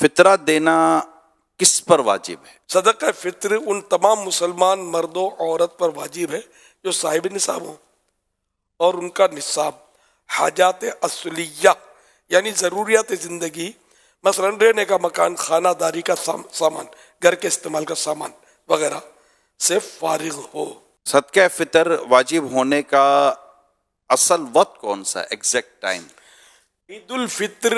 فطرہ دینا کس پر واجب ہے؟ صدقہ فطر ان تمام مسلمان مرد و عورت پر واجب ہے جو صاحب نصاب ہوں اور ان کا نصاب حاجات اصلیہ یعنی ضروریات زندگی، مثلا رہنے کا مکان، خانہ داری کا سامان، گھر کے استعمال کا سامان وغیرہ سے فارغ ہو۔ صدقہ فطر واجب ہونے کا اصل وقت کون سا ہے، ایگزیکٹ ٹائم؟ عید الفطر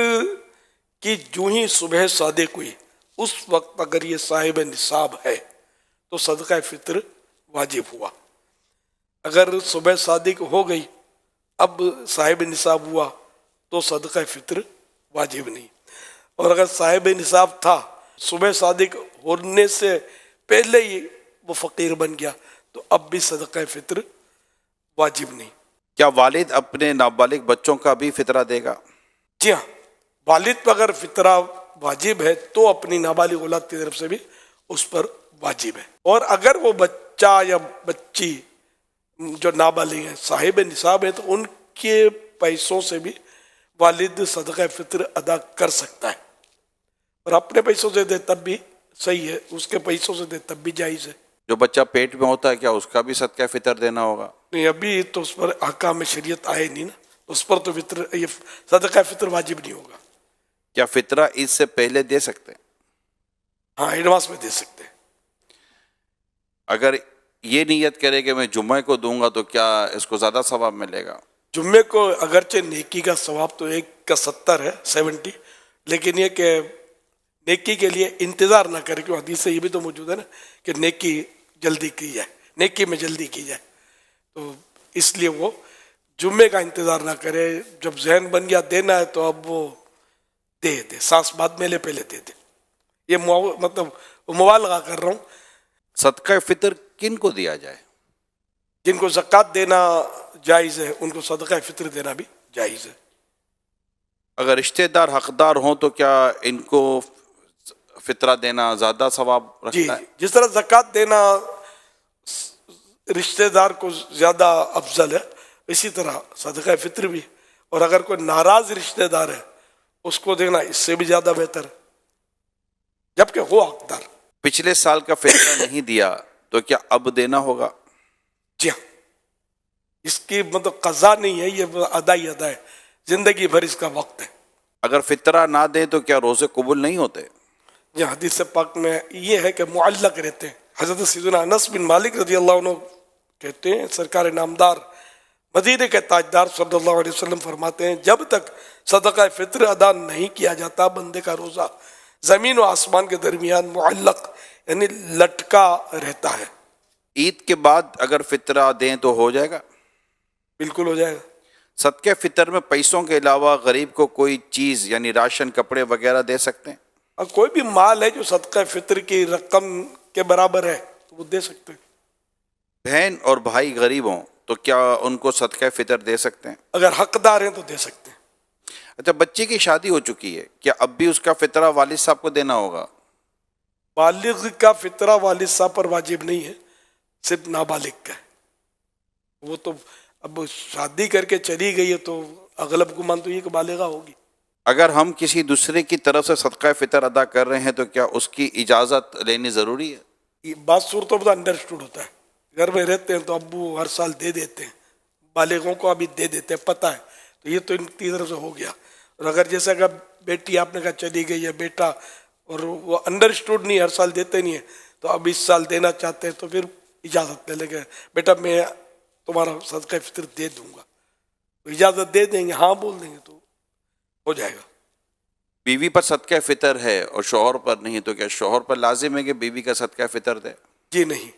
کی جو ہی صبح صادق ہوئی اس وقت اگر یہ صاحب نصاب ہے تو صدقہ فطر واجب ہوا۔ اگر صبح صادق ہو گئی اب صاحب نصاب ہوا تو صدقہ فطر واجب نہیں، اور اگر صاحب نصاب تھا صبح صادق ہونے سے پہلے ہی وہ فقیر بن گیا تو اب بھی صدقہ فطر واجب نہیں۔ کیا والد اپنے نابالغ بچوں کا بھی فطرہ دے گا؟ جی ہاں، والد پر اگر فطرہ واجب ہے تو اپنی نابالغ اولاد کی طرف سے بھی اس پر واجب ہے، اور اگر وہ بچہ یا بچی جو نابالغ ہیں صاحب نصاب ہے تو ان کے پیسوں سے بھی والد صدقہ فطر ادا کر سکتا ہے، اور اپنے پیسوں سے دے تب بھی صحیح ہے، اس کے پیسوں سے دے تب بھی جائز ہے۔ جو بچہ پیٹ میں ہوتا ہے کیا اس کا بھی صدقہ فطر دینا ہوگا؟ نہیں، ابھی تو اس پر احکام شریعت آئے نہیں نا، اس پر تو یہ صدقہ فطر واجب نہیں ہوگا۔ کیا فطرہ عید سے پہلے دے سکتے ہیں؟ ہاں، ایڈوانس میں دے سکتے ہیں۔ اگر یہ نیت کرے کہ میں جمعہ کو دوں گا تو کیا اس کو زیادہ ثواب ملے گا؟ جمعے کو اگرچہ نیکی کا ثواب تو 1/70 ہے 70، لیکن یہ کہ نیکی کے لیے انتظار نہ کرے، کیوں حدیث سے یہ بھی تو موجود ہے نا کہ نیکی جلدی کی جائے، نیکی میں جلدی کی جائے، تو اس لیے وہ جمعے کا انتظار نہ کرے، جب ذہن بن گیا دینا ہے تو اب وہ دے دے، سانس بعد میں لے پہلے دے دے۔ یہ مطلب مبالغہ کر رہا ہوں۔ صدقہ فطر کن کو دیا جائے؟ جن کو زکوٰۃ دینا جائز ہے ان کو صدقہ فطر دینا بھی جائز ہے۔ اگر رشتہ دار حقدار ہوں تو کیا ان کو فطرہ دینا زیادہ ثواب جی، رکھتا ہے؟ جس طرح زکوٰۃ دینا رشتہ دار کو زیادہ افضل ہے اسی طرح صدقہ فطر بھی، اور اگر کوئی ناراض رشتہ دار ہے اس کو دینا اس سے بھی زیادہ بہتر ہے جبکہ ہو حقدار۔ پچھلے سال کا فطرہ نہیں دیا تو کیا اب دینا ہوگا؟ جی ہاں، اس کی مطلب قضا نہیں ہے، یہ ادا ہی ادا ہے، زندگی بھر اس کا وقت ہے۔ اگر فطرہ نہ دیں تو کیا روزے قبول نہیں ہوتے؟ یہ حدیث پاک میں یہ ہے کہ معلق رہتے ہیں۔ حضرت سیدنا انس بن مالک رضی اللہ عنہ کہتے ہیں سرکار نامدار مدینے کے تاجدار صلی اللہ علیہ وسلم فرماتے ہیں جب تک صدقہ فطر ادا نہیں کیا جاتا بندے کا روزہ زمین و آسمان کے درمیان معلق یعنی لٹکا رہتا ہے۔ عید کے بعد اگر فطرہ دیں تو ہو جائے گا؟ بالکل ہو جائے گا۔ صدقہ فطر میں پیسوں کے علاوہ غریب کو کوئی چیز یعنی راشن، کپڑے وغیرہ دے سکتے ہیں؟ اور کوئی بھی مال ہے جو صدقہ فطر کی رقم کے برابر ہے تو وہ دے سکتے ہیں۔ بہن اور بھائی غریب ہوں تو کیا ان کو صدقہ فطر دے سکتے ہیں؟ اگر حقدار ہیں تو دے سکتے ہیں۔ اچھا، بچے کی شادی ہو چکی ہے، کیا اب بھی اس کا فطرہ والد صاحب کو دینا ہوگا؟ بالغ کا فطرہ والد صاحب پر واجب نہیں ہے، صرف نابالغ کا ہے۔ وہ تو اب شادی کر کے چلی گئی ہے تو اغلب گمان تو یہ کہ بالغہ ہوگی۔ اگر ہم کسی دوسرے کی طرف سے صدقہ فطر ادا کر رہے ہیں تو کیا اس کی اجازت لینی ضروری ہے؟ یہ بات صورتوں میں انڈرسٹوڈ ہوتا ہے، گھر میں رہتے ہیں تو ابو ہر سال دے دیتے ہیں، بالغوں کو ابھی دے دیتے ہیں، پتہ ہے، تو یہ تو ان کی طرف سے ہو گیا۔ اور اگر جیسا کہ بیٹی آپ نے کہا چلی گئی ہے بیٹا اور وہ انڈرسٹوڈ نہیں، ہر سال دیتے نہیں ہیں تو اب اس سال دینا چاہتے ہیں تو پھر اجازت لے لیں گے، بیٹا میں تمہارا صدقہ فطر دے دوں گا، تو اجازت دے دیں گے، ہاں بول دیں گے تو ہو جائے گا۔ بیوی پر صدقہ فطر ہے اور شوہر پر نہیں تو کیا شوہر پر لازم ہے کہ بیوی کا صدقہ فطر دے؟ جی نہیں۔